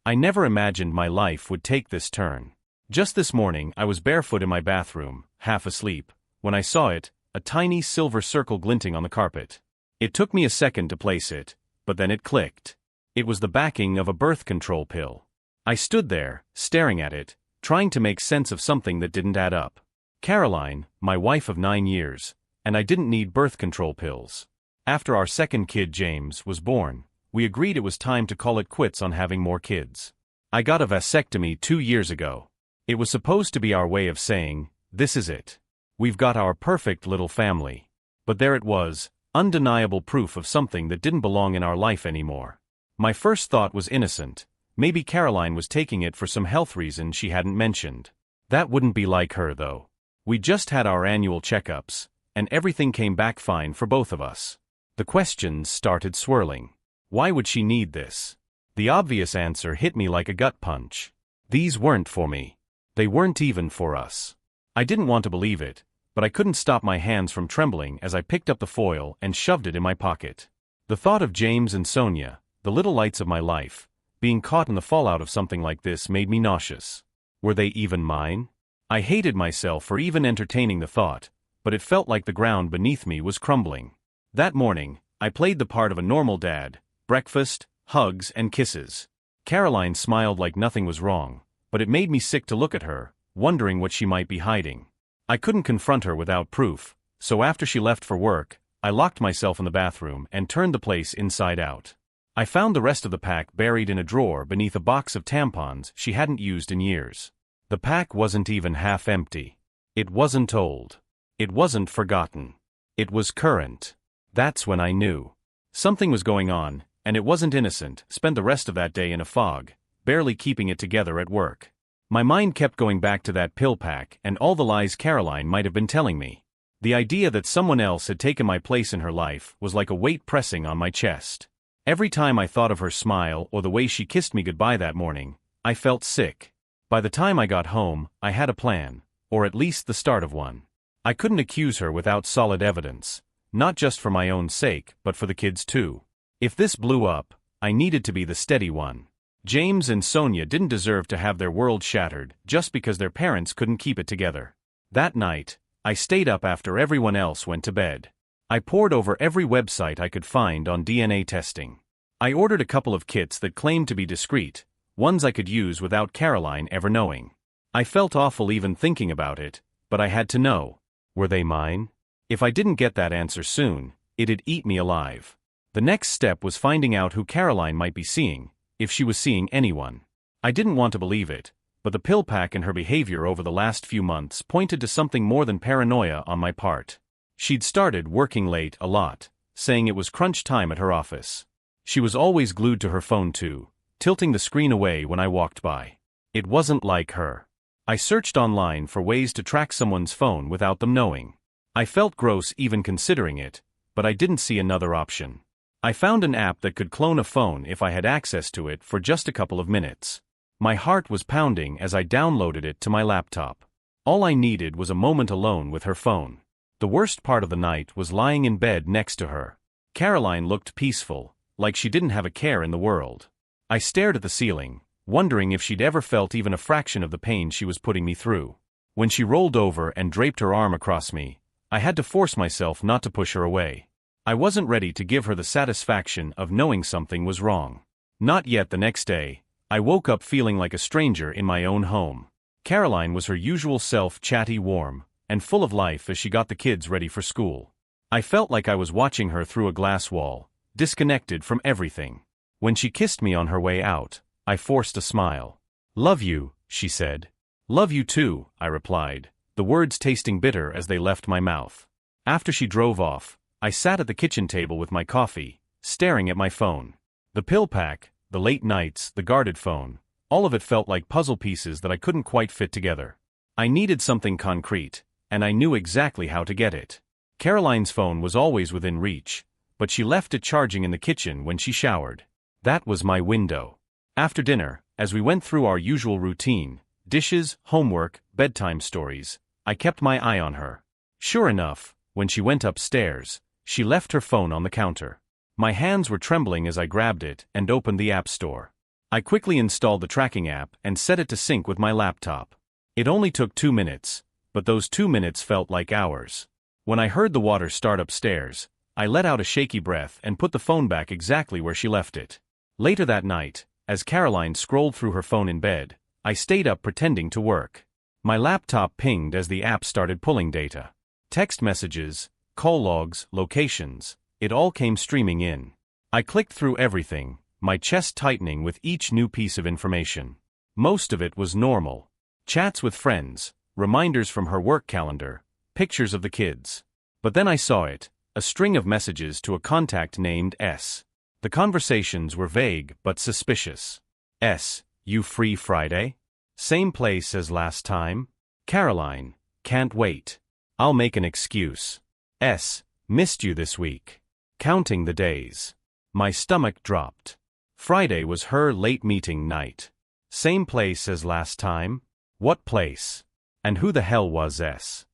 I never imagined my life would take this turn. Just this morning I was barefoot in my bathroom, half asleep, when I saw it, a tiny silver circle glinting on the carpet. It took me a second to place it, but then it clicked. It was the backing of a birth control pill. I stood there, staring at it, trying to make sense of something that didn't add up. Caroline, my wife of 9 years, and I didn't need birth control pills. After our second kid James was born, we agreed it was time to call it quits on having more kids. I got a vasectomy 2 years ago. It was supposed to be our way of saying, this is it. We've got our perfect little family. But there it was, undeniable proof of something that didn't belong in our life anymore. My first thought was innocent. Maybe Caroline was taking it for some health reason she hadn't mentioned. That wouldn't be like her though. We just had our annual checkups, and everything came back fine for both of us. The questions started swirling. Why would she need this? The obvious answer hit me like a gut punch. These weren't for me. They weren't even for us. I didn't want to believe it, but I couldn't stop my hands from trembling as I picked up the foil and shoved it in my pocket. The thought of James and Sonia, the little lights of my life, being caught in the fallout of something like this made me nauseous. Were they even mine? I hated myself for even entertaining the thought, but it felt like the ground beneath me was crumbling. That morning, I played the part of a normal dad, breakfast, hugs and kisses. Caroline smiled like nothing was wrong, but it made me sick to look at her, wondering what she might be hiding. I couldn't confront her without proof, so after she left for work, I locked myself in the bathroom and turned the place inside out. I found the rest of the pack buried in a drawer beneath a box of tampons she hadn't used in years. The pack wasn't even half empty. It wasn't old. It wasn't forgotten. It was current. That's when I knew. Something was going on, and it wasn't innocent. Spent the rest of that day in a fog, barely keeping it together at work. My mind kept going back to that pill pack and all the lies Caroline might have been telling me. The idea that someone else had taken my place in her life was like a weight pressing on my chest. Every time I thought of her smile or the way she kissed me goodbye that morning, I felt sick. By the time I got home, I had a plan, or at least the start of one. I couldn't accuse her without solid evidence, not just for my own sake, but for the kids too. If this blew up, I needed to be the steady one. James and Sonia didn't deserve to have their world shattered just because their parents couldn't keep it together. That night, I stayed up after everyone else went to bed. I pored over every website I could find on DNA testing. I ordered a couple of kits that claimed to be discreet, ones I could use without Caroline ever knowing. I felt awful even thinking about it, but I had to know. Were they mine? If I didn't get that answer soon, it'd eat me alive. The next step was finding out who Caroline might be seeing, if she was seeing anyone. I didn't want to believe it, but the pill pack and her behavior over the last few months pointed to something more than paranoia on my part. She'd started working late a lot, saying it was crunch time at her office. She was always glued to her phone too, tilting the screen away when I walked by. It wasn't like her. I searched online for ways to track someone's phone without them knowing. I felt gross even considering it, but I didn't see another option. I found an app that could clone a phone if I had access to it for just a couple of minutes. My heart was pounding as I downloaded it to my laptop. All I needed was a moment alone with her phone. The worst part of the night was lying in bed next to her. Caroline looked peaceful, like she didn't have a care in the world. I stared at the ceiling, wondering if she'd ever felt even a fraction of the pain she was putting me through. When she rolled over and draped her arm across me, I had to force myself not to push her away. I wasn't ready to give her the satisfaction of knowing something was wrong. Not yet. The next day, I woke up feeling like a stranger in my own home. Caroline was her usual self, chatty, warm, and full of life as she got the kids ready for school. I felt like I was watching her through a glass wall, disconnected from everything. When she kissed me on her way out, I forced a smile. "Love you," she said. "Love you too," I replied, the words tasting bitter as they left my mouth. After she drove off, I sat at the kitchen table with my coffee, staring at my phone. The pill pack, the late nights, the guarded phone, all of it felt like puzzle pieces that I couldn't quite fit together. I needed something concrete, and I knew exactly how to get it. Caroline's phone was always within reach, but she left it charging in the kitchen when she showered. That was my window. After dinner, as we went through our usual routine, dishes, homework, bedtime stories, I kept my eye on her. Sure enough, when she went upstairs, she left her phone on the counter. My hands were trembling as I grabbed it and opened the App Store. I quickly installed the tracking app and set it to sync with my laptop. It only took 2 minutes, but those 2 minutes felt like hours. When I heard the water start upstairs, I let out a shaky breath and put the phone back exactly where she left it. Later that night, as Caroline scrolled through her phone in bed, I stayed up pretending to work. My laptop pinged as the app started pulling data. Text messages, call logs, locations, it all came streaming in. I clicked through everything, my chest tightening with each new piece of information. Most of it was normal. Chats with friends, reminders from her work calendar, pictures of the kids. But then I saw it, a string of messages to a contact named S. The conversations were vague but suspicious. S. You free Friday? Same place as last time? Caroline. Can't wait. I'll make an excuse. S. Missed you this week. Counting the days. My stomach dropped. Friday was her late meeting night. Same place as last time? What place? And who the hell was S?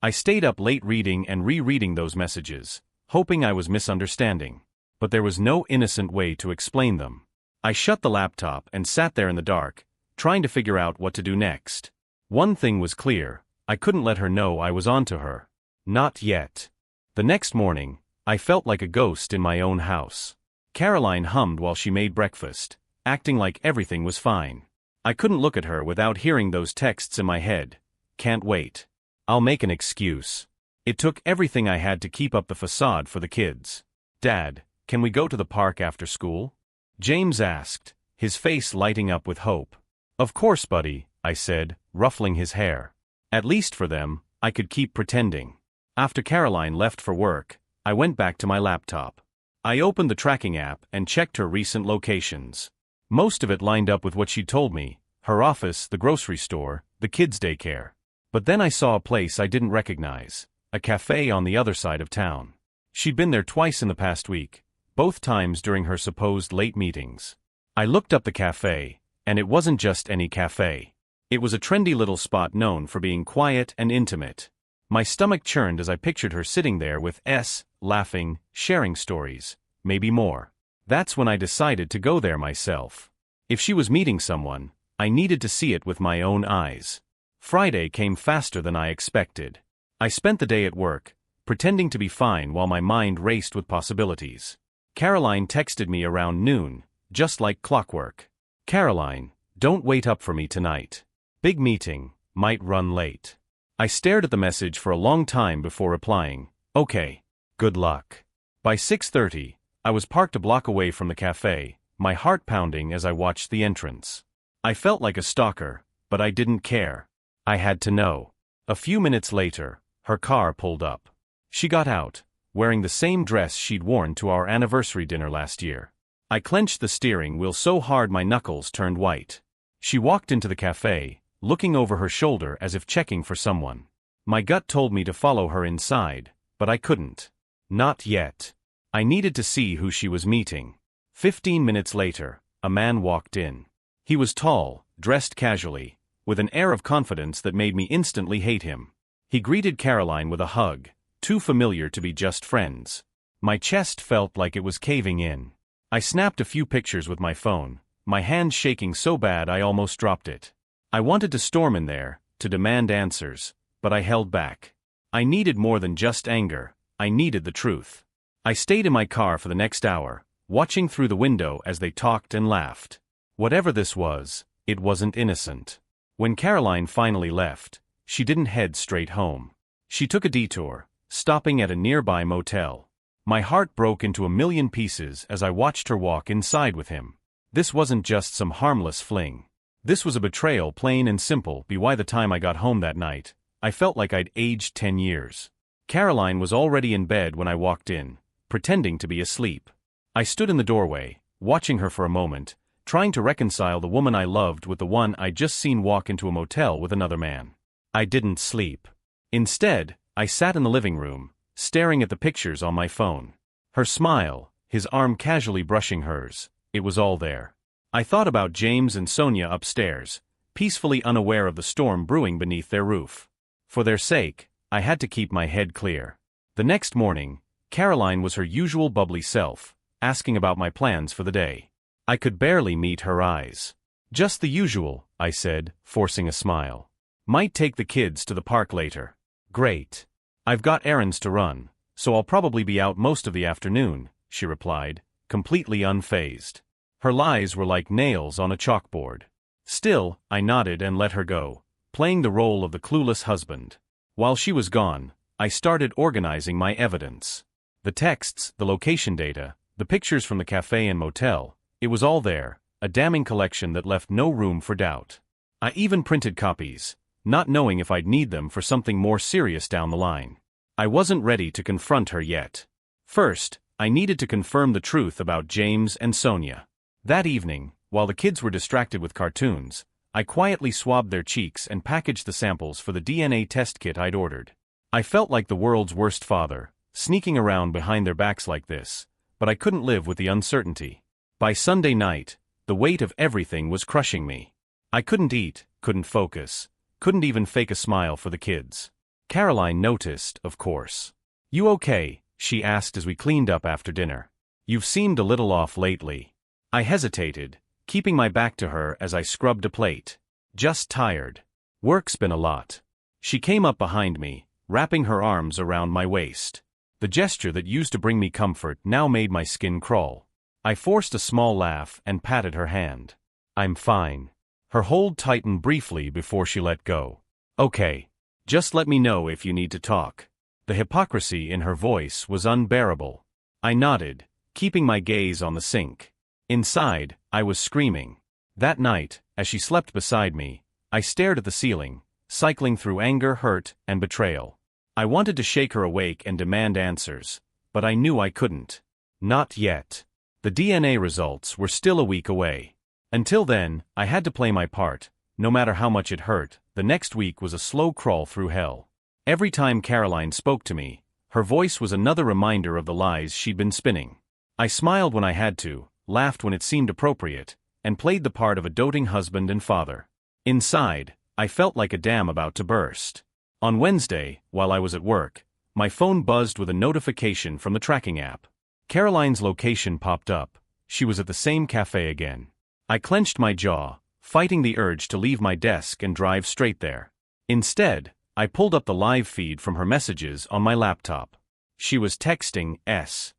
I stayed up late reading and rereading those messages, hoping I was misunderstanding. But there was no innocent way to explain them. I shut the laptop and sat there in the dark, trying to figure out what to do next. One thing was clear, I couldn't let her know I was onto her. Not yet. The next morning, I felt like a ghost in my own house. Caroline hummed while she made breakfast, acting like everything was fine. I couldn't look at her without hearing those texts in my head. Can't wait. I'll make an excuse. It took everything I had to keep up the facade for the kids. Dad, can we go to the park after school? James asked, his face lighting up with hope. Of course, buddy, I said, ruffling his hair. At least for them, I could keep pretending. After Caroline left for work, I went back to my laptop. I opened the tracking app and checked her recent locations. Most of it lined up with what she'd told me, her office, the grocery store, the kids' daycare. But then I saw a place I didn't recognize, a cafe on the other side of town. She'd been there twice in the past week, both times during her supposed late meetings. I looked up the cafe, and it wasn't just any cafe. It was a trendy little spot known for being quiet and intimate. My stomach churned as I pictured her sitting there with S, laughing, sharing stories, maybe more. That's when I decided to go there myself. If she was meeting someone, I needed to see it with my own eyes. Friday came faster than I expected. I spent the day at work, pretending to be fine while my mind raced with possibilities. Caroline texted me around noon, just like clockwork. Caroline, don't wait up for me tonight. Big meeting, might run late. I stared at the message for a long time before replying, okay, good luck. By 6:30, I was parked a block away from the cafe, my heart pounding as I watched the entrance. I felt like a stalker, but I didn't care. I had to know. A few minutes later, her car pulled up. She got out, wearing the same dress she'd worn to our anniversary dinner last year. I clenched the steering wheel so hard my knuckles turned white. She walked into the cafe, looking over her shoulder as if checking for someone. My gut told me to follow her inside, but I couldn't. Not yet. I needed to see who she was meeting. 15 minutes later, a man walked in. He was tall, dressed casually, with an air of confidence that made me instantly hate him. He greeted Caroline with a hug, too familiar to be just friends. My chest felt like it was caving in. I snapped a few pictures with my phone, my hand shaking so bad I almost dropped it. I wanted to storm in there, to demand answers, but I held back. I needed more than just anger, I needed the truth. I stayed in my car for the next hour, watching through the window as they talked and laughed. Whatever this was, it wasn't innocent. When Caroline finally left, she didn't head straight home. She took a detour, stopping at a nearby motel. My heart broke into a million pieces as I watched her walk inside with him. This wasn't just some harmless fling. This was a betrayal, plain and simple. By the time I got home that night, I felt like I'd aged 10 years. Caroline was already in bed when I walked in, pretending to be asleep. I stood in the doorway, watching her for a moment, trying to reconcile the woman I loved with the one I'd just seen walk into a motel with another man. I didn't sleep. Instead, I sat in the living room, staring at the pictures on my phone. Her smile, his arm casually brushing hers, it was all there. I thought about James and Sonia upstairs, peacefully unaware of the storm brewing beneath their roof. For their sake, I had to keep my head clear. The next morning, Caroline was her usual bubbly self, asking about my plans for the day. I could barely meet her eyes. Just the usual, I said, forcing a smile. Might take the kids to the park later. Great. I've got errands to run, so I'll probably be out most of the afternoon, she replied, completely unfazed. Her lies were like nails on a chalkboard. Still, I nodded and let her go, playing the role of the clueless husband. While she was gone, I started organizing my evidence. The texts, the location data, the pictures from the cafe and motel, it was all there, a damning collection that left no room for doubt. I even printed copies, not knowing if I'd need them for something more serious down the line. I wasn't ready to confront her yet. First, I needed to confirm the truth about James and Sonia. That evening, while the kids were distracted with cartoons, I quietly swabbed their cheeks and packaged the samples for the DNA test kit I'd ordered. I felt like the world's worst father, sneaking around behind their backs like this, but I couldn't live with the uncertainty. By Sunday night, the weight of everything was crushing me. I couldn't eat, couldn't focus, couldn't even fake a smile for the kids. Caroline noticed, of course. "You okay?" she asked as we cleaned up after dinner. "You've seemed a little off lately." I hesitated, keeping my back to her as I scrubbed a plate. "Just tired. Work's been a lot." She came up behind me, wrapping her arms around my waist. The gesture that used to bring me comfort now made my skin crawl. I forced a small laugh and patted her hand. "I'm fine." Her hold tightened briefly before she let go. "Okay. Just let me know if you need to talk." The hypocrisy in her voice was unbearable. I nodded, keeping my gaze on the sink. Inside, I was screaming. That night, as she slept beside me, I stared at the ceiling, cycling through anger, hurt, and betrayal. I wanted to shake her awake and demand answers, but I knew I couldn't. Not yet. The DNA results were still a week away. Until then, I had to play my part. No matter how much it hurt, the next week was a slow crawl through hell. Every time Caroline spoke to me, her voice was another reminder of the lies she'd been spinning. I smiled when I had to, laughed when it seemed appropriate, and played the part of a doting husband and father. Inside, I felt like a dam about to burst. On Wednesday, while I was at work, my phone buzzed with a notification from the tracking app. Caroline's location popped up. She was at the same cafe again. I clenched my jaw, fighting the urge to leave my desk and drive straight there. Instead, I pulled up the live feed from her messages on my laptop. She was texting S.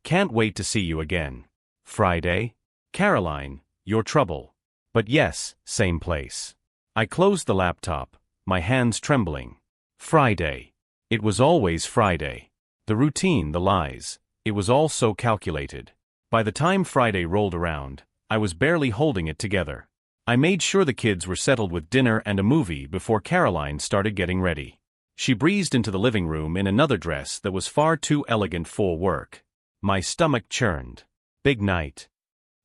Can't wait to see you again. Friday? Caroline, your trouble. But yes, same place. I closed the laptop, my hands trembling. Friday. It was always Friday. The routine, the lies, it was all so calculated. By the time Friday rolled around, I was barely holding it together. I made sure the kids were settled with dinner and a movie before Caroline started getting ready. She breezed into the living room in another dress that was far too elegant for work. My stomach churned. "Big night?"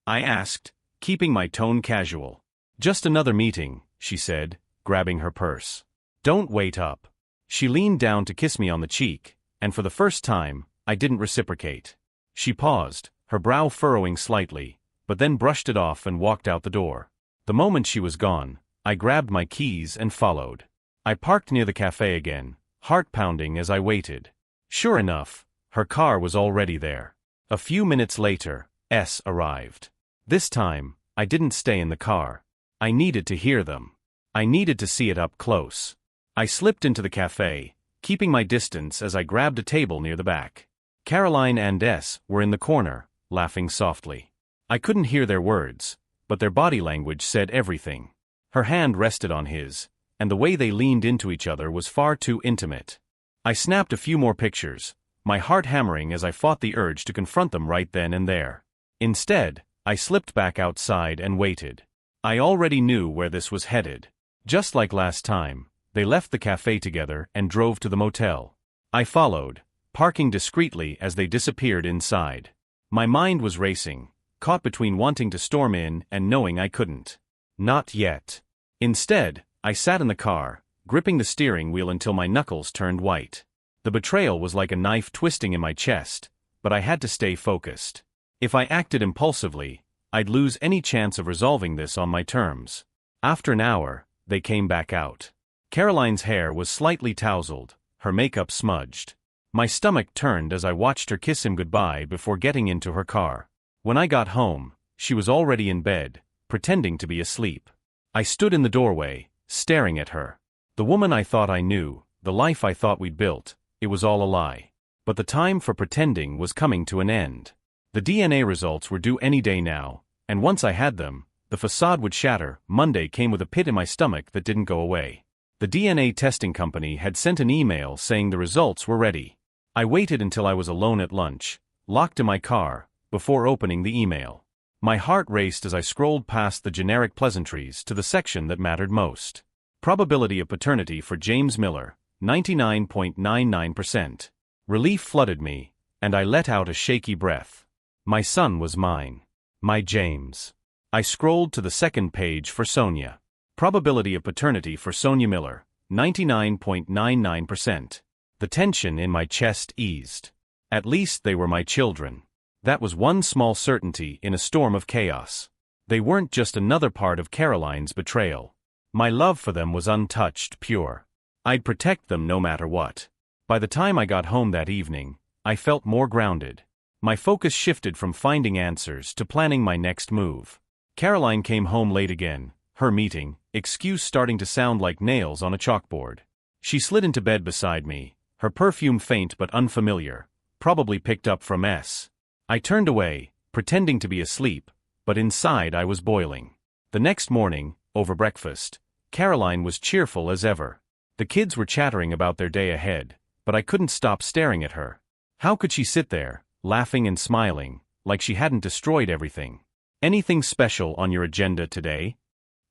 I asked, keeping my tone casual. "Just another meeting," she said, grabbing her purse. "Don't wait up." She leaned down to kiss me on the cheek, and for the first time, I didn't reciprocate. She paused, her brow furrowing slightly, but then brushed it off and walked out the door. The moment she was gone, I grabbed my keys and followed. I parked near the cafe again, heart pounding as I waited. Sure enough, her car was already there. A few minutes later, S arrived. This time, I didn't stay in the car. I needed to hear them. I needed to see it up close. I slipped into the cafe, keeping my distance as I grabbed a table near the back. Caroline and S were in the corner, laughing softly. I couldn't hear their words, but their body language said everything. Her hand rested on his, and the way they leaned into each other was far too intimate. I snapped a few more pictures, my heart hammering as I fought the urge to confront them right then and there. Instead, I slipped back outside and waited. I already knew where this was headed. Just like last time, they left the cafe together and drove to the motel. I followed, parking discreetly as they disappeared inside. My mind was racing, caught between wanting to storm in and knowing I couldn't. Not yet. Instead, I sat in the car, gripping the steering wheel until my knuckles turned white. The betrayal was like a knife twisting in my chest, but I had to stay focused. If I acted impulsively, I'd lose any chance of resolving this on my terms. After an hour, they came back out. Caroline's hair was slightly tousled, her makeup smudged. My stomach turned as I watched her kiss him goodbye before getting into her car. When I got home, she was already in bed, pretending to be asleep. I stood in the doorway, staring at her. The woman I thought I knew, the life I thought we'd built, it was all a lie. But the time for pretending was coming to an end. The DNA results were due any day now, and once I had them, the facade would shatter. Monday came with a pit in my stomach that didn't go away. The DNA testing company had sent an email saying the results were ready. I waited until I was alone at lunch, locked in my car, before opening the email. My heart raced as I scrolled past the generic pleasantries to the section that mattered most. Probability of paternity for James Miller, 99.99%. Relief flooded me, and I let out a shaky breath. My son was mine. My James. I scrolled to the second page for Sonia. Probability of paternity for Sonia Miller, 99.99%. The tension in my chest eased. At least they were my children. That was one small certainty in a storm of chaos. They weren't just another part of Caroline's betrayal. My love for them was untouched, pure. I'd protect them no matter what. By the time I got home that evening, I felt more grounded. My focus shifted from finding answers to planning my next move. Caroline came home late again, her meeting, excuse starting to sound like nails on a chalkboard. She slid into bed beside me, her perfume faint but unfamiliar, probably picked up from S. I turned away, pretending to be asleep, but inside I was boiling. The next morning, over breakfast, Caroline was cheerful as ever. The kids were chattering about their day ahead, but I couldn't stop staring at her. How could she sit there, laughing and smiling, like she hadn't destroyed everything? Anything special on your agenda today?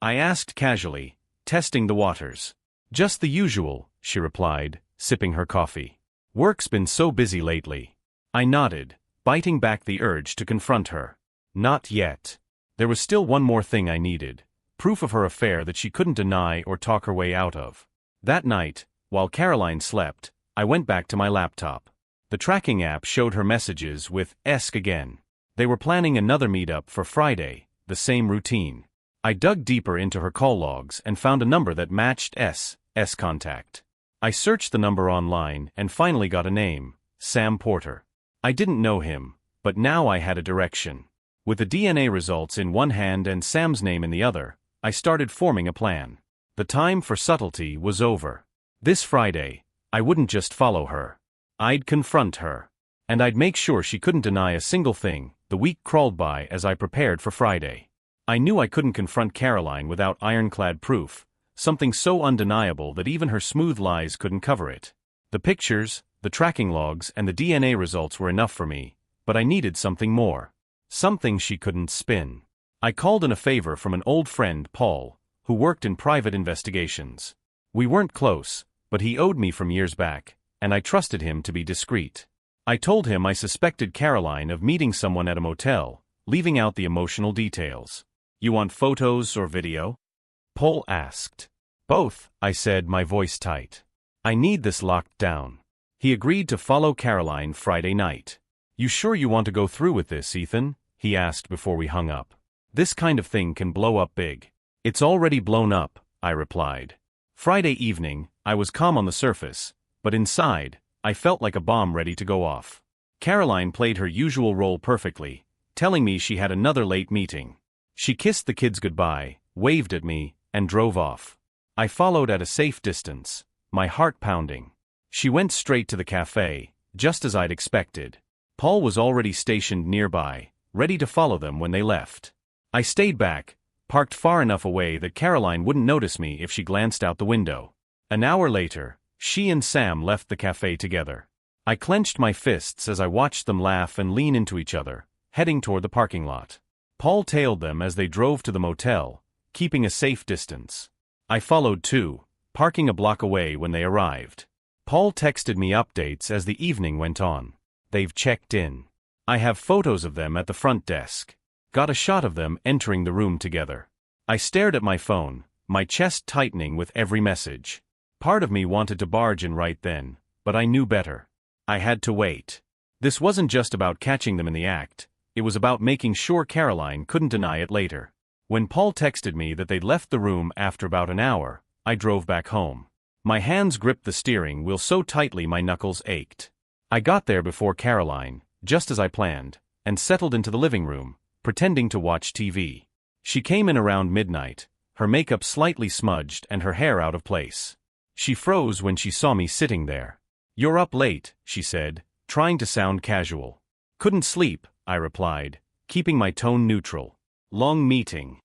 I asked casually, testing the waters. Just the usual, she replied, sipping her coffee. Work's been so busy lately. I nodded, biting back the urge to confront her. Not yet. There was still one more thing I needed, proof of her affair that she couldn't deny or talk her way out of. That night, while Caroline slept, I went back to my laptop. The tracking app showed her messages with Esk again. They were planning another meetup for Friday, the same routine. I dug deeper into her call logs and found a number that matched S contact. I searched the number online and finally got a name, Sam Porter. I didn't know him, but now I had a direction. With the DNA results in one hand and Sam's name in the other, I started forming a plan. The time for subtlety was over. This Friday, I wouldn't just follow her. I'd confront her. And I'd make sure she couldn't deny a single thing. The week crawled by as I prepared for Friday. I knew I couldn't confront Caroline without ironclad proof, something so undeniable that even her smooth lies couldn't cover it. The pictures, the tracking logs, and the DNA results were enough for me, but I needed something more. Something she couldn't spin. I called in a favor from an old friend, Paul, who worked in private investigations. We weren't close, but he owed me from years back, and I trusted him to be discreet. I told him I suspected Caroline of meeting someone at a motel, leaving out the emotional details. You want photos or video? Paul asked. Both, I said, my voice tight. I need this locked down. He agreed to follow Caroline Friday night. You sure you want to go through with this, Ethan? He asked before we hung up. This kind of thing can blow up big. It's already blown up, I replied. Friday evening, I was calm on the surface, but inside, I felt like a bomb ready to go off. Caroline played her usual role perfectly, telling me she had another late meeting. She kissed the kids goodbye, waved at me, and drove off. I followed at a safe distance, my heart pounding. She went straight to the cafe, just as I'd expected. Paul was already stationed nearby, ready to follow them when they left. I stayed back, parked far enough away that Caroline wouldn't notice me if she glanced out the window. An hour later, she and Sam left the cafe together. I clenched my fists as I watched them laugh and lean into each other, heading toward the parking lot. Paul tailed them as they drove to the motel, keeping a safe distance. I followed too, parking a block away when they arrived. Paul texted me updates as the evening went on. They've checked in. I have photos of them at the front desk. Got a shot of them entering the room together. I stared at my phone, my chest tightening with every message. Part of me wanted to barge in right then, but I knew better. I had to wait. This wasn't just about catching them in the act, it was about making sure Caroline couldn't deny it later. When Paul texted me that they'd left the room after about an hour, I drove back home. My hands gripped the steering wheel so tightly my knuckles ached. I got there before Caroline, just as I planned, and settled into the living room, pretending to watch TV. She came in around midnight, her makeup slightly smudged and her hair out of place. She froze when she saw me sitting there. "You're up late," she said, trying to sound casual. "Couldn't sleep," I replied, keeping my tone neutral. "Long meeting."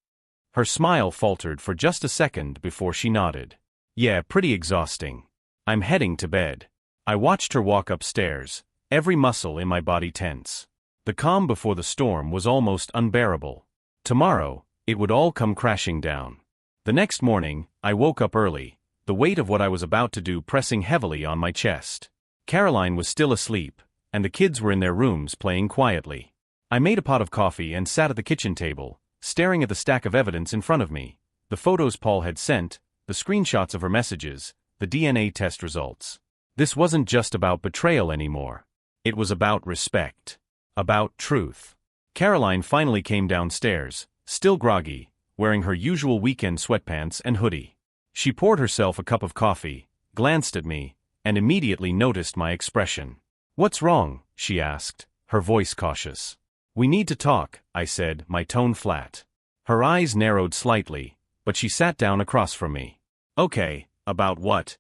Her smile faltered for just a second before she nodded. "Yeah, pretty exhausting. I'm heading to bed." I watched her walk upstairs, every muscle in my body tense. The calm before the storm was almost unbearable. Tomorrow, it would all come crashing down. The next morning, I woke up early, the weight of what I was about to do pressing heavily on my chest. Caroline was still asleep, and the kids were in their rooms playing quietly. I made a pot of coffee and sat at the kitchen table, staring at the stack of evidence in front of me, the photos Paul had sent, the screenshots of her messages, the DNA test results. This wasn't just about betrayal anymore. It was about respect. About truth. Caroline finally came downstairs, still groggy, wearing her usual weekend sweatpants and hoodie. She poured herself a cup of coffee, glanced at me, and immediately noticed my expression. "What's wrong?" she asked, her voice cautious. "We need to talk," I said, my tone flat. Her eyes narrowed slightly, but she sat down across from me. "Okay, about what?"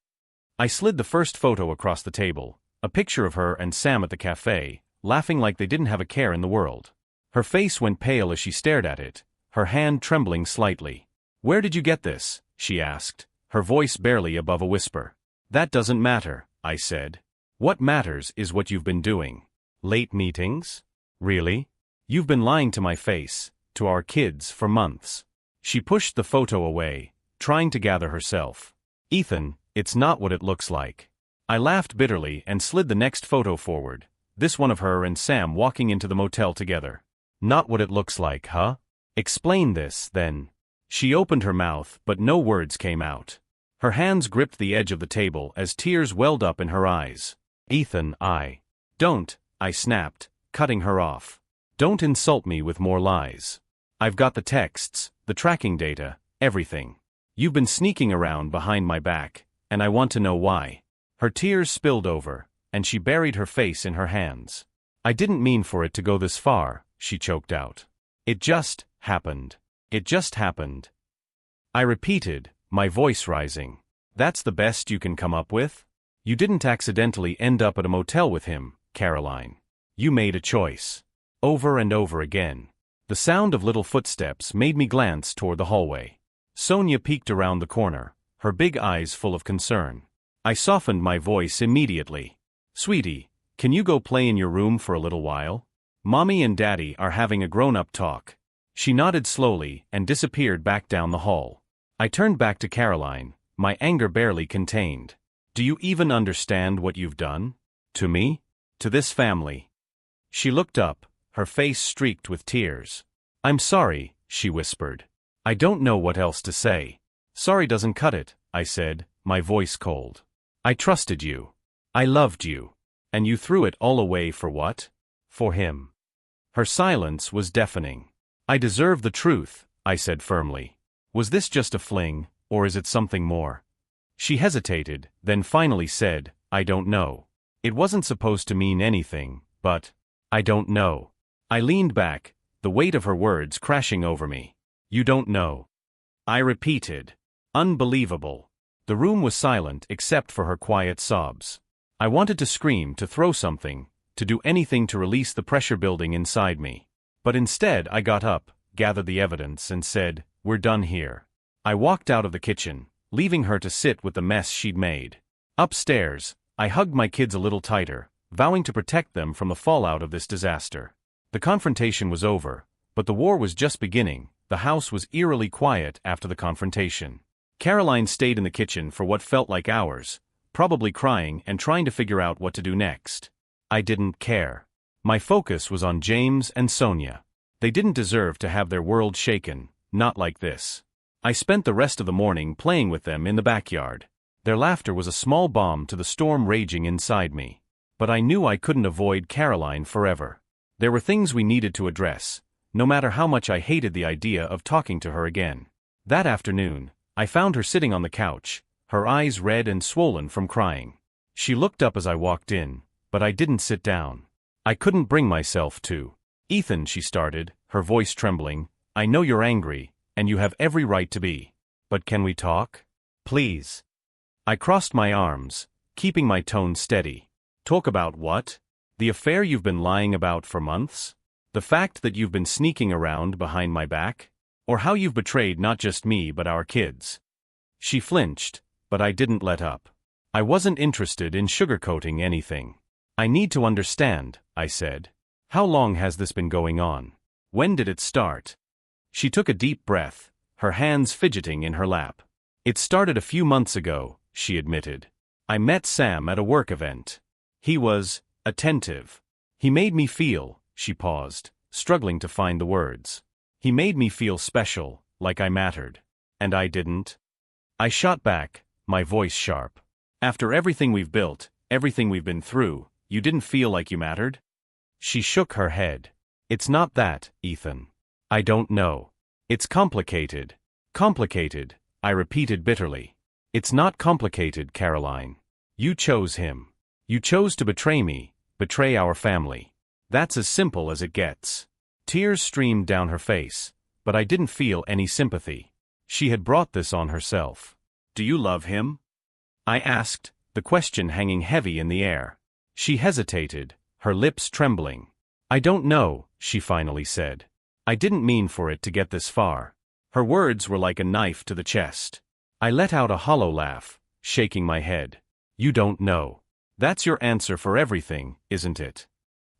I slid the first photo across the table, a picture of her and Sam at the cafe, laughing like they didn't have a care in the world. Her face went pale as she stared at it, her hand trembling slightly. "Where did you get this?" she asked, her voice barely above a whisper. "That doesn't matter," I said. "What matters is what you've been doing." "Late meetings? Really? You've been lying to my face, to our kids, for months." She pushed the photo away, trying to gather herself. "Ethan, it's not what it looks like." I laughed bitterly and slid the next photo forward, this one of her and Sam walking into the motel together. "Not what it looks like, huh? Explain this, then." She opened her mouth, but no words came out. Her hands gripped the edge of the table as tears welled up in her eyes. "Ethan, Don't," I snapped, cutting her off. "Don't insult me with more lies. I've got the texts, the tracking data, everything. You've been sneaking around behind my back, and I want to know why." Her tears spilled over, and she buried her face in her hands. "I didn't mean for it to go this far," she choked out. "It just happened. It just happened." I repeated, my voice rising. "That's the best you can come up with? You didn't accidentally end up at a motel with him, Caroline. You made a choice." Over and over again. The sound of little footsteps made me glance toward the hallway. Sonia peeked around the corner, her big eyes full of concern. I softened my voice immediately. "Sweetie, can you go play in your room for a little while? Mommy and Daddy are having a grown-up talk." She nodded slowly and disappeared back down the hall. I turned back to Caroline, my anger barely contained. "Do you even understand what you've done? To me? To this family?" She looked up, her face streaked with tears. "I'm sorry," she whispered. "I don't know what else to say." "Sorry doesn't cut it," I said, my voice cold. "I trusted you. I loved you. And you threw it all away for what? For him." Her silence was deafening. "I deserve the truth," I said firmly. "Was this just a fling, or is it something more?" She hesitated, then finally said, "I don't know. It wasn't supposed to mean anything, but I don't know." I leaned back, the weight of her words crashing over me. "You don't know." I repeated. Unbelievable. The room was silent except for her quiet sobs. I wanted to scream, to throw something, to do anything to release the pressure building inside me. But instead I got up, gathered the evidence and said, "We're done here." I walked out of the kitchen, leaving her to sit with the mess she'd made. Upstairs, I hugged my kids a little tighter, vowing to protect them from the fallout of this disaster. The confrontation was over, but the war was just beginning. The house was eerily quiet after the confrontation. Caroline stayed in the kitchen for what felt like hours, probably crying and trying to figure out what to do next. I didn't care. My focus was on James and Sonia. They didn't deserve to have their world shaken, not like this. I spent the rest of the morning playing with them in the backyard. Their laughter was a small balm to the storm raging inside me. But I knew I couldn't avoid Caroline forever. There were things we needed to address, no matter how much I hated the idea of talking to her again. That afternoon, I found her sitting on the couch, her eyes red and swollen from crying. She looked up as I walked in, but I didn't sit down. I couldn't bring myself to. "Ethan," she started, her voice trembling. "I know you're angry, and you have every right to be. But can we talk? Please." I crossed my arms, keeping my tone steady. "Talk about what? The affair you've been lying about for months? The fact that you've been sneaking around behind my back? Or how you've betrayed not just me but our kids?" She flinched, but I didn't let up. I wasn't interested in sugarcoating anything. "I need to understand," I said. "How long has this been going on? When did it start?" She took a deep breath, her hands fidgeting in her lap. "It started a few months ago," she admitted. "I met Sam at a work event. He was attentive. He made me feel," she paused, struggling to find the words. "He made me feel special, like I mattered. And I didn't." I shot back, my voice sharp. "After everything we've built, everything we've been through, you didn't feel like you mattered?" She shook her head. "It's not that, Ethan. I don't know. It's complicated." "Complicated," I repeated bitterly. "It's not complicated, Caroline. You chose him. You chose to betray me, betray our family. That's as simple as it gets." Tears streamed down her face, but I didn't feel any sympathy. She had brought this on herself. "Do you love him?" I asked, the question hanging heavy in the air. She hesitated, her lips trembling. "I don't know," she finally said. "I didn't mean for it to get this far." Her words were like a knife to the chest. I let out a hollow laugh, shaking my head. "You don't know. That's your answer for everything, isn't it?"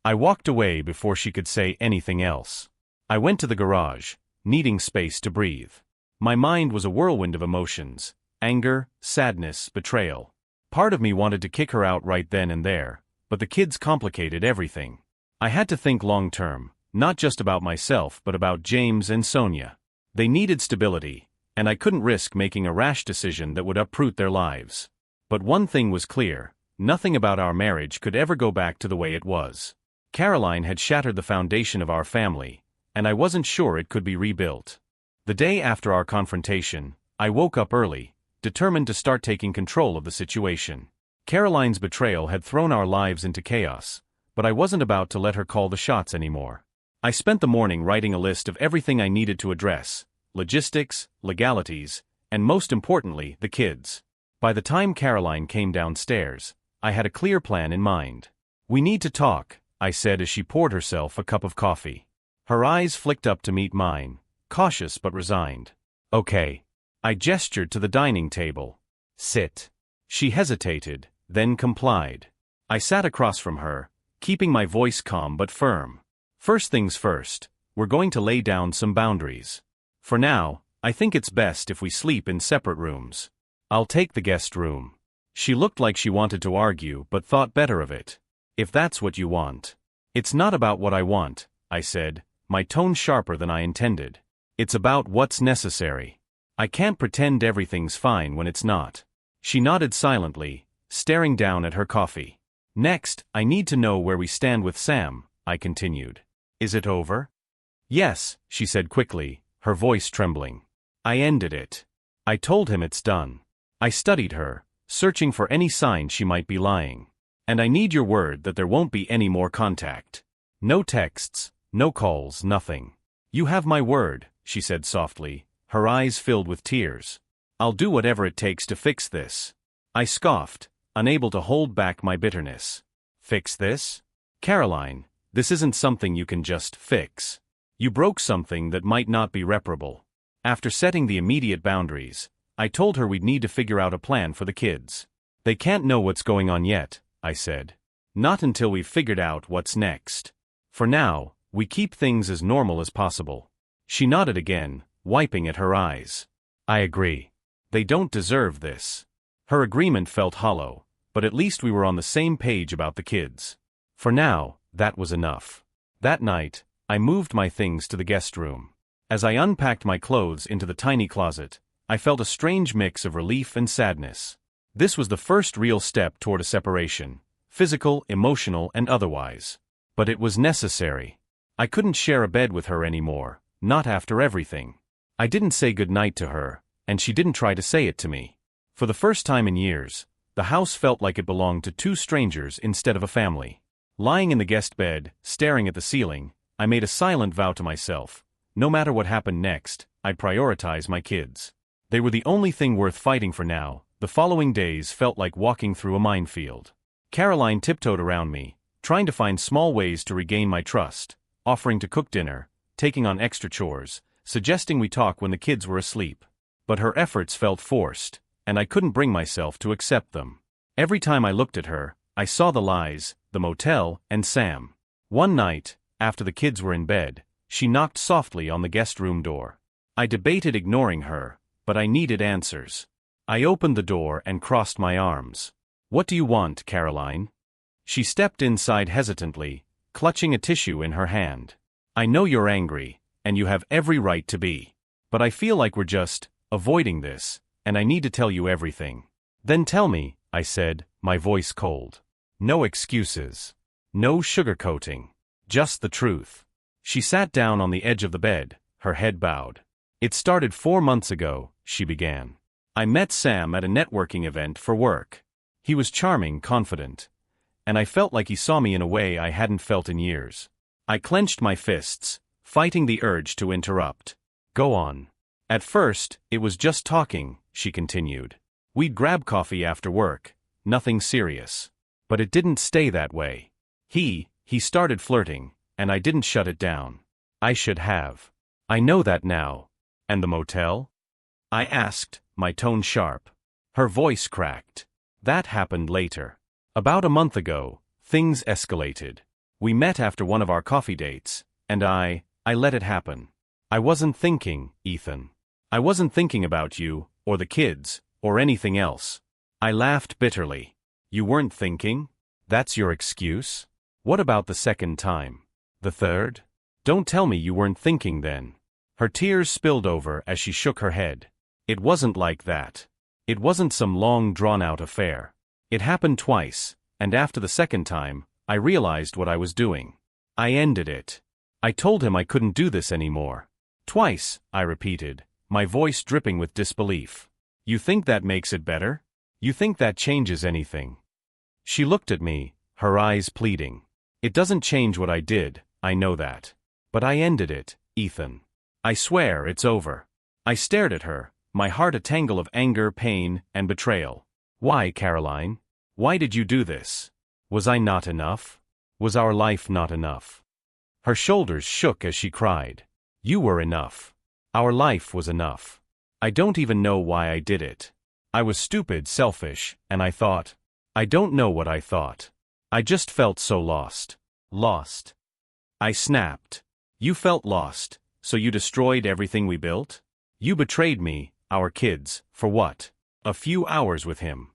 I walked away before she could say anything else. I went to the garage, needing space to breathe. My mind was a whirlwind of emotions: anger, sadness, betrayal. Part of me wanted to kick her out right then and there, but the kids complicated everything. I had to think long-term, not just about myself but about James and Sonia. They needed stability, and I couldn't risk making a rash decision that would uproot their lives. But one thing was clear: nothing about our marriage could ever go back to the way it was. Caroline had shattered the foundation of our family, and I wasn't sure it could be rebuilt. The day after our confrontation, I woke up early, determined to start taking control of the situation. Caroline's betrayal had thrown our lives into chaos, but I wasn't about to let her call the shots anymore. I spent the morning writing a list of everything I needed to address: logistics, legalities, and most importantly, the kids. By the time Caroline came downstairs, I had a clear plan in mind. "We need to talk," I said as she poured herself a cup of coffee. Her eyes flicked up to meet mine, cautious but resigned. "Okay." I gestured to the dining table. "Sit." She hesitated, then complied. I sat across from her, keeping my voice calm but firm. "First things first, we're going to lay down some boundaries. For now, I think it's best if we sleep in separate rooms. I'll take the guest room." She looked like she wanted to argue but thought better of it. "If that's what you want." "It's not about what I want," I said, my tone sharper than I intended. "It's about what's necessary. I can't pretend everything's fine when it's not." She nodded silently, staring down at her coffee. "Next, I need to know where we stand with Sam," I continued. "Is it over?" "Yes," she said quickly, her voice trembling. "I ended it. I told him it's done." I studied her, searching for any sign she might be lying. "And I need your word that there won't be any more contact. No texts, no calls, nothing." "You have my word," she said softly, her eyes filled with tears. "I'll do whatever it takes to fix this." I scoffed, unable to hold back my bitterness. "Fix this? Caroline, this isn't something you can just fix. You broke something that might not be reparable." After setting the immediate boundaries, I told her we'd need to figure out a plan for the kids. "They can't know what's going on yet," I said. "Not until we've figured out what's next. For now, we keep things as normal as possible." She nodded again, wiping at her eyes. "I agree. They don't deserve this." Her agreement felt hollow, but at least we were on the same page about the kids. For now, that was enough. That night, I moved my things to the guest room. As I unpacked my clothes into the tiny closet, I felt a strange mix of relief and sadness. This was the first real step toward a separation, physical, emotional, and otherwise. But it was necessary. I couldn't share a bed with her anymore, not after everything. I didn't say goodnight to her, and she didn't try to say it to me. For the first time in years, the house felt like it belonged to two strangers instead of a family. Lying in the guest bed, staring at the ceiling, I made a silent vow to myself. No matter what happened next, I'd prioritize my kids. They were the only thing worth fighting for now. The following days felt like walking through a minefield. Caroline tiptoed around me, trying to find small ways to regain my trust, offering to cook dinner, taking on extra chores, suggesting we talk when the kids were asleep. But her efforts felt forced, and I couldn't bring myself to accept them. Every time I looked at her, I saw the lies, the motel, and Sam. One night, after the kids were in bed, she knocked softly on the guest room door. I debated ignoring her, but I needed answers. I opened the door and crossed my arms. "What do you want, Caroline?" She stepped inside hesitantly, clutching a tissue in her hand. "I know you're angry, and you have every right to be. But I feel like we're just avoiding this, and I need to tell you everything." "Then tell me," I said, my voice cold. "No excuses. No sugarcoating. Just the truth." She sat down on the edge of the bed, her head bowed. "It started 4 months ago," she began. "I met Sam at a networking event for work. He was charming, confident. And I felt like he saw me in a way I hadn't felt in years." I clenched my fists, fighting the urge to interrupt. "Go on." "At first, it was just talking," she continued. "We'd grab coffee after work, nothing serious. But it didn't stay that way. He started flirting, and I didn't shut it down. I should have. I know that now." "And the motel?" I asked, my tone sharp. Her voice cracked. "That happened later. About a month ago, things escalated. We met after one of our coffee dates, and I let it happen. I wasn't thinking, Ethan. I wasn't thinking about you, or the kids, or anything else." I laughed bitterly. "You weren't thinking? That's your excuse? What about the second time? The third? Don't tell me you weren't thinking then." Her tears spilled over as she shook her head. "It wasn't like that. It wasn't some long drawn-out affair. It happened twice, and after the second time, I realized what I was doing. I ended it. I told him I couldn't do this anymore." "Twice," I repeated, my voice dripping with disbelief. "You think that makes it better? You think that changes anything?" She looked at me, her eyes pleading. "It doesn't change what I did, I know that. But I ended it, Ethan. I swear it's over." I stared at her, my heart a tangle of anger, pain, and betrayal. "Why, Caroline? Why did you do this? Was I not enough? Was our life not enough?" Her shoulders shook as she cried. "You were enough. Our life was enough. I don't even know why I did it. I was stupid, selfish, and I thought. I don't know what I thought. I just felt so lost." "Lost?" I snapped. "You felt lost, so you destroyed everything we built? You betrayed me, our kids, for what? A few hours with him."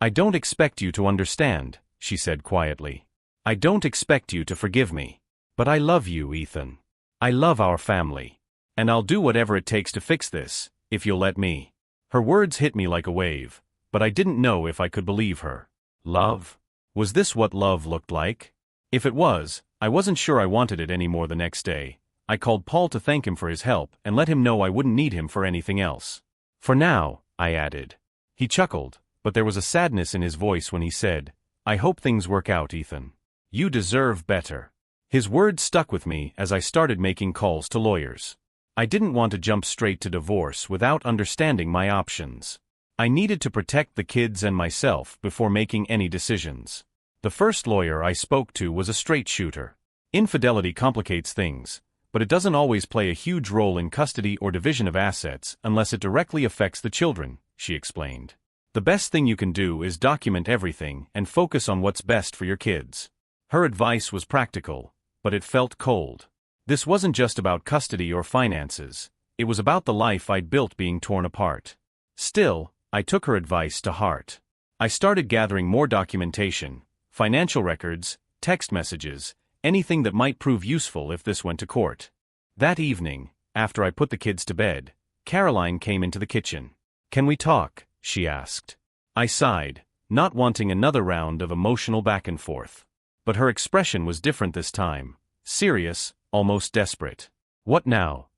"I don't expect you to understand," she said quietly. "I don't expect you to forgive me. But I love you, Ethan. I love our family. And I'll do whatever it takes to fix this, if you'll let me." Her words hit me like a wave, but I didn't know if I could believe her. Love? Was this what love looked like? If it was, I wasn't sure I wanted it anymore. The next day, I called Paul to thank him for his help and let him know I wouldn't need him for anything else. "For now," I added. He chuckled, but there was a sadness in his voice when he said, "I hope things work out, Ethan. You deserve better." His words stuck with me as I started making calls to lawyers. I didn't want to jump straight to divorce without understanding my options. I needed to protect the kids and myself before making any decisions. The first lawyer I spoke to was a straight shooter. "Infidelity complicates things, but it doesn't always play a huge role in custody or division of assets unless it directly affects the children," she explained. "The best thing you can do is document everything and focus on what's best for your kids." Her advice was practical, but it felt cold. This wasn't just about custody or finances. It was about the life I'd built being torn apart. Still, I took her advice to heart. I started gathering more documentation, financial records, text messages, anything that might prove useful if this went to court. That evening, after I put the kids to bed, Caroline came into the kitchen. "Can we talk?" she asked. I sighed, not wanting another round of emotional back and forth. But her expression was different this time, serious, almost desperate. "What now?"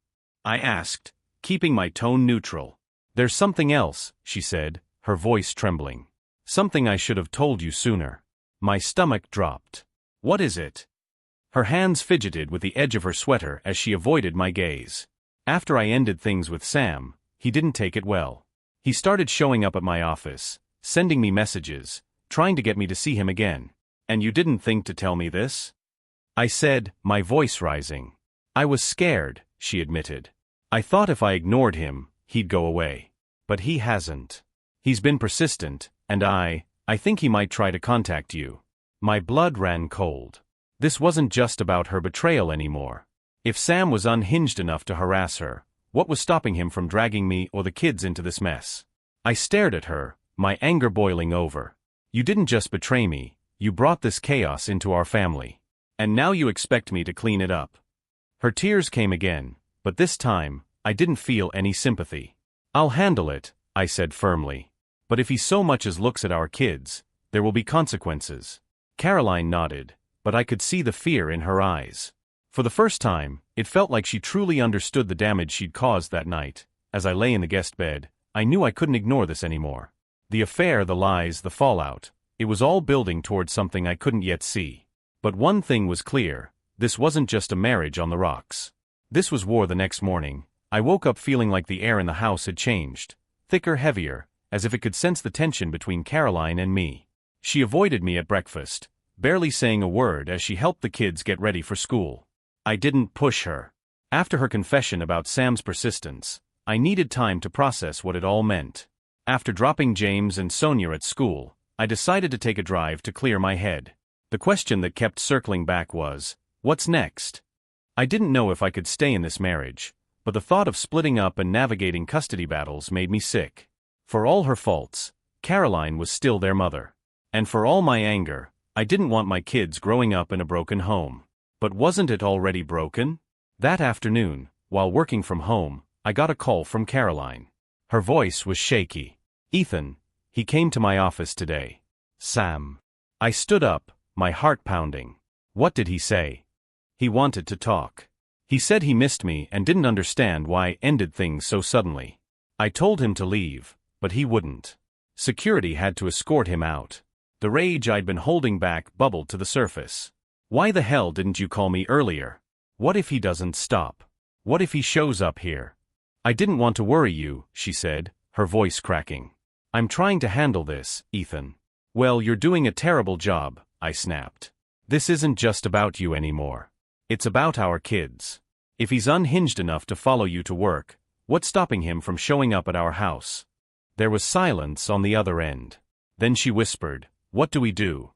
I asked, keeping my tone neutral. "There's something else," she said, her voice trembling. "Something I should have told you sooner." My stomach dropped. "What is it?" Her hands fidgeted with the edge of her sweater as she avoided my gaze. After I ended things with Sam, he didn't take it well. He started showing up at my office, sending me messages, trying to get me to see him again. "And you didn't think to tell me this?" I said, my voice rising. "I was scared," she admitted. "I thought if I ignored him, he'd go away. But he hasn't. He's been persistent, and I think he might try to contact you." My blood ran cold. This wasn't just about her betrayal anymore. If Sam was unhinged enough to harass her, what was stopping him from dragging me or the kids into this mess? I stared at her, my anger boiling over. "You didn't just betray me, you brought this chaos into our family. And now you expect me to clean it up." Her tears came again, but this time, I didn't feel any sympathy. "I'll handle it," I said firmly. "But if he so much as looks at our kids, there will be consequences." Caroline nodded, but I could see the fear in her eyes. For the first time, it felt like she truly understood the damage she'd caused that night. As I lay in the guest bed, I knew I couldn't ignore this anymore. The affair, the lies, the fallout, it was all building towards something I couldn't yet see. But one thing was clear, this wasn't just a marriage on the rocks. This was war. The next morning, I woke up feeling like the air in the house had changed, thicker, heavier, as if it could sense the tension between Caroline and me. She avoided me at breakfast, barely saying a word as she helped the kids get ready for school. I didn't push her. After her confession about Sam's persistence, I needed time to process what it all meant. After dropping James and Sonia at school, I decided to take a drive to clear my head. The question that kept circling back was, what's next? I didn't know if I could stay in this marriage, but the thought of splitting up and navigating custody battles made me sick. For all her faults, Caroline was still their mother. And for all my anger, I didn't want my kids growing up in a broken home. But wasn't it already broken? That afternoon, while working from home, I got a call from Caroline. Her voice was shaky. "Ethan, he came to my office today." "Sam." I stood up, my heart pounding. "What did he say?" "He wanted to talk. He said he missed me and didn't understand why I ended things so suddenly. I told him to leave, but he wouldn't. Security had to escort him out." The rage I'd been holding back bubbled to the surface. "Why the hell didn't you call me earlier? What if he doesn't stop? What if he shows up here?" "I didn't want to worry you," she said, her voice cracking. "I'm trying to handle this, Ethan." "Well, you're doing a terrible job," I snapped. "This isn't just about you anymore. It's about our kids. If he's unhinged enough to follow you to work, what's stopping him from showing up at our house?" There was silence on the other end. Then she whispered, "What do we do?"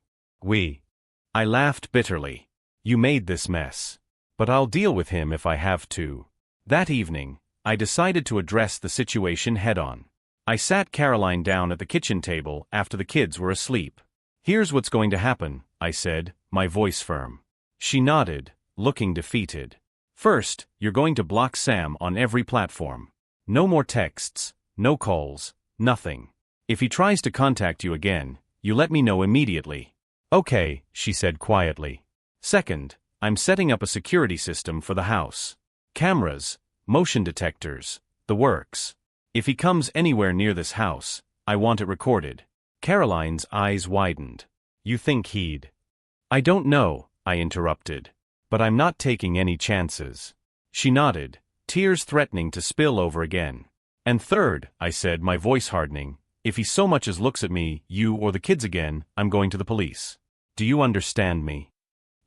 I laughed bitterly. "You made this mess. But I'll deal with him if I have to." That evening, I decided to address the situation head-on. I sat Caroline down at the kitchen table after the kids were asleep. "Here's what's going to happen," I said, my voice firm. She nodded, looking defeated. "First, you're going to block Sam on every platform. No more texts, no calls, nothing. If he tries to contact you again, you let me know immediately." "Okay," she said quietly. "Second, I'm setting up a security system for the house. Cameras, motion detectors, the works. If he comes anywhere near this house, I want it recorded." Caroline's eyes widened. "You think he'd—" "I don't know," I interrupted. "But I'm not taking any chances." She nodded, tears threatening to spill over again. "And third," I said, my voice hardening, "if he so much as looks at me, you or the kids again, I'm going to the police. Do you understand me?"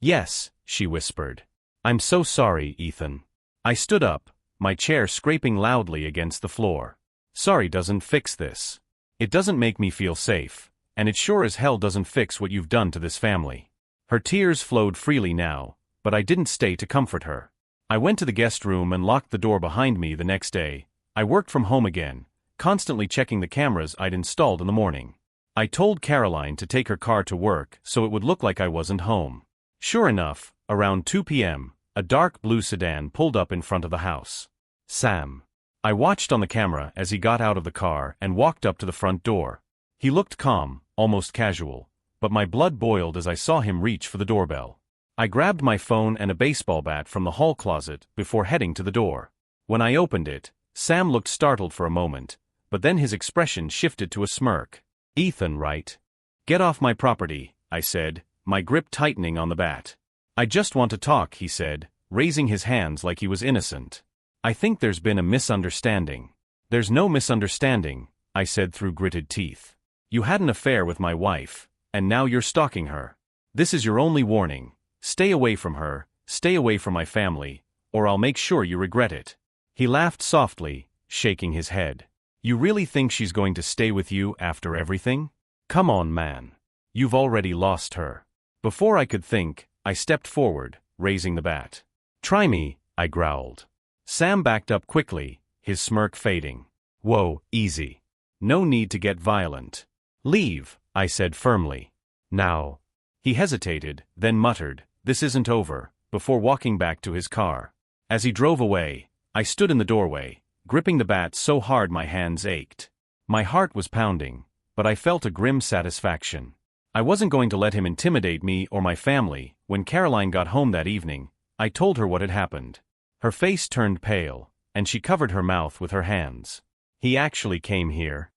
"Yes," she whispered. "I'm so sorry, Ethan." I stood up, my chair scraping loudly against the floor. "Sorry doesn't fix this. It doesn't make me feel safe, and it sure as hell doesn't fix what you've done to this family." Her tears flowed freely now, but I didn't stay to comfort her. I went to the guest room and locked the door behind me. The next day, I worked from home again, constantly checking the cameras I'd installed in the morning. I told Caroline to take her car to work so it would look like I wasn't home. Sure enough, around 2 p.m., a dark blue sedan pulled up in front of the house. "Sam." I watched on the camera as he got out of the car and walked up to the front door. He looked calm, almost casual, but my blood boiled as I saw him reach for the doorbell. I grabbed my phone and a baseball bat from the hall closet before heading to the door. When I opened it, Sam looked startled for a moment, but then his expression shifted to a smirk. "Ethan, right? Get off my property," I said, my grip tightening on the bat. I just want to talk, he said, raising his hands like he was innocent. I think there's been a misunderstanding. There's no misunderstanding, I said through gritted teeth. You had an affair with my wife, and now you're stalking her. This is your only warning. Stay away from her, stay away from my family, or I'll make sure you regret it. He laughed softly, shaking his head. You really think she's going to stay with you after everything? Come on, man. You've already lost her. Before I could think, I stepped forward, raising the bat. Try me, I growled. Sam backed up quickly, his smirk fading. Whoa, easy. No need to get violent. Leave, I said firmly. Now. He hesitated, then muttered, this isn't over, before walking back to his car. As he drove away, I stood in the doorway, gripping the bat so hard my hands ached. My heart was pounding, but I felt a grim satisfaction. I wasn't going to let him intimidate me or my family. When Caroline got home that evening, I told her what had happened. Her face turned pale, and she covered her mouth with her hands. He actually came here?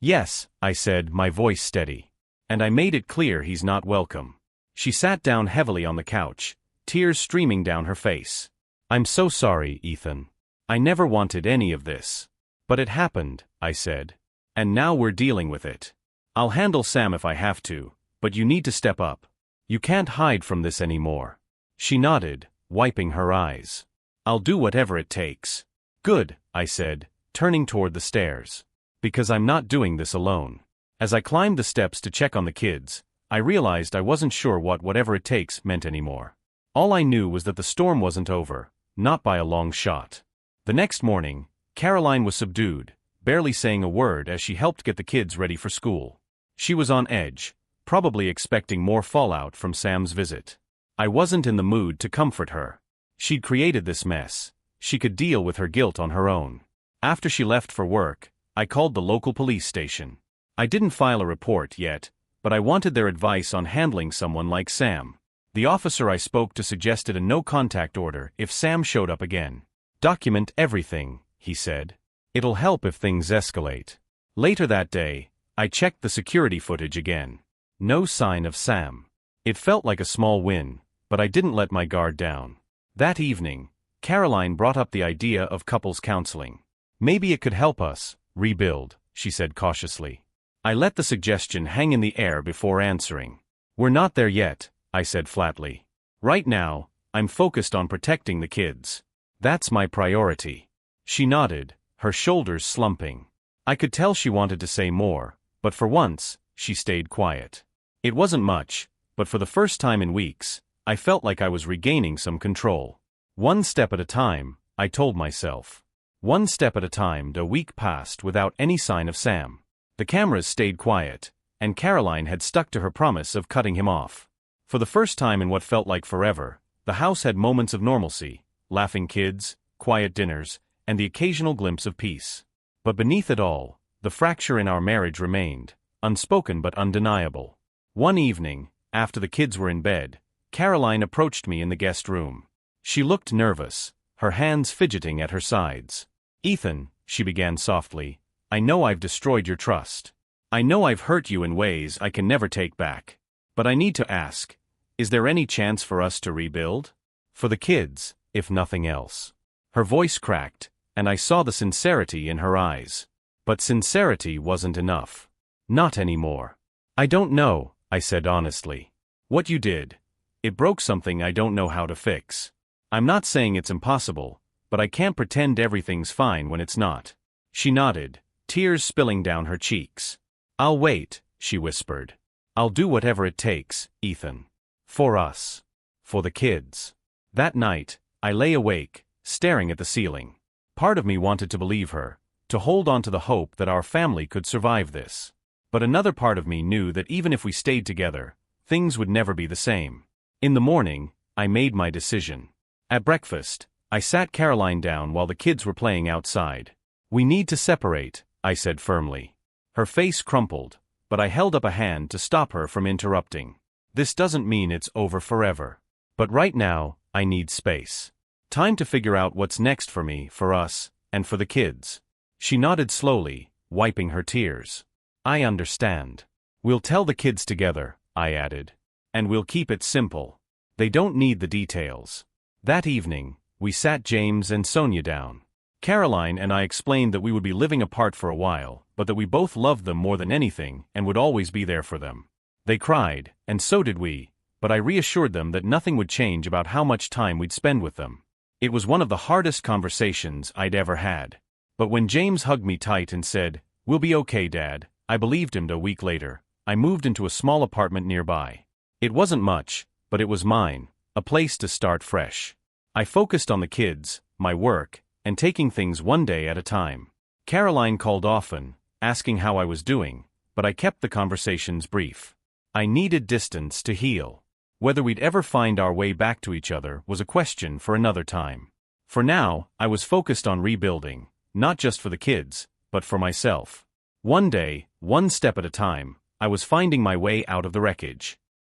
Yes, I said, my voice steady. And I made it clear he's not welcome. She sat down heavily on the couch, tears streaming down her face. I'm so sorry, Ethan. I never wanted any of this. But it happened, I said. And now we're dealing with it. I'll handle Sam if I have to, but you need to step up. You can't hide from this anymore. She nodded, wiping her eyes. I'll do whatever it takes. Good, I said, turning toward the stairs. Because I'm not doing this alone. As I climbed the steps to check on the kids, I realized I wasn't sure what whatever it takes meant anymore. All I knew was that the storm wasn't over, not by a long shot. The next morning, Caroline was subdued, barely saying a word as she helped get the kids ready for school. She was on edge, probably expecting more fallout from Sam's visit. I wasn't in the mood to comfort her. She'd created this mess. She could deal with her guilt on her own. After she left for work, I called the local police station. I didn't file a report yet, but I wanted their advice on handling someone like Sam. The officer I spoke to suggested a no-contact order if Sam showed up again. Document everything, he said. It'll help if things escalate. Later that day, I checked the security footage again. No sign of Sam. It felt like a small win, but I didn't let my guard down. That evening, Caroline brought up the idea of couples counseling. Maybe it could help us rebuild, she said cautiously. I let the suggestion hang in the air before answering. We're not there yet, I said flatly. Right now, I'm focused on protecting the kids. That's my priority. She nodded, her shoulders slumping. I could tell she wanted to say more, but for once, she stayed quiet. It wasn't much, but for the first time in weeks, I felt like I was regaining some control. One step at a time, I told myself. One step at a time. A week passed without any sign of Sam. The cameras stayed quiet, and Caroline had stuck to her promise of cutting him off. For the first time in what felt like forever, the house had moments of normalcy, laughing kids, quiet dinners, and the occasional glimpse of peace. But beneath it all, the fracture in our marriage remained, unspoken but undeniable. One evening, after the kids were in bed, Caroline approached me in the guest room. She looked nervous, her hands fidgeting at her sides. Ethan, she began softly, I know I've destroyed your trust. I know I've hurt you in ways I can never take back. But I need to ask, is there any chance for us to rebuild? For the kids, if nothing else. Her voice cracked, and I saw the sincerity in her eyes. But sincerity wasn't enough. Not anymore. I don't know, I said honestly. What you did. It broke something I don't know how to fix. I'm not saying it's impossible, but I can't pretend everything's fine when it's not. She nodded, tears spilling down her cheeks. I'll wait, she whispered. I'll do whatever it takes, Ethan. For us. For the kids. That night, I lay awake, staring at the ceiling. Part of me wanted to believe her, to hold on to the hope that our family could survive this. But another part of me knew that even if we stayed together, things would never be the same. In the morning, I made my decision. At breakfast, I sat Caroline down while the kids were playing outside. We need to separate, I said firmly. Her face crumpled, but I held up a hand to stop her from interrupting. This doesn't mean it's over forever. But right now, I need space. Time to figure out what's next for me, for us, and for the kids. She nodded slowly, wiping her tears. I understand. We'll tell the kids together, I added. And we'll keep it simple. They don't need the details. That evening, we sat James and Sonia down. Caroline and I explained that we would be living apart for a while, but that we both loved them more than anything and would always be there for them. They cried, and so did we, but I reassured them that nothing would change about how much time we'd spend with them. It was one of the hardest conversations I'd ever had. But when James hugged me tight and said, "We'll be okay, Dad," I believed him. A week later, I moved into a small apartment nearby. It wasn't much, but it was mine, a place to start fresh. I focused on the kids, my work, and taking things one day at a time. Caroline called often, asking how I was doing, but I kept the conversations brief. I needed distance to heal. Whether we'd ever find our way back to each other was a question for another time. For now, I was focused on rebuilding, not just for the kids, but for myself. One day, one step at a time, I was finding my way out of the wreckage.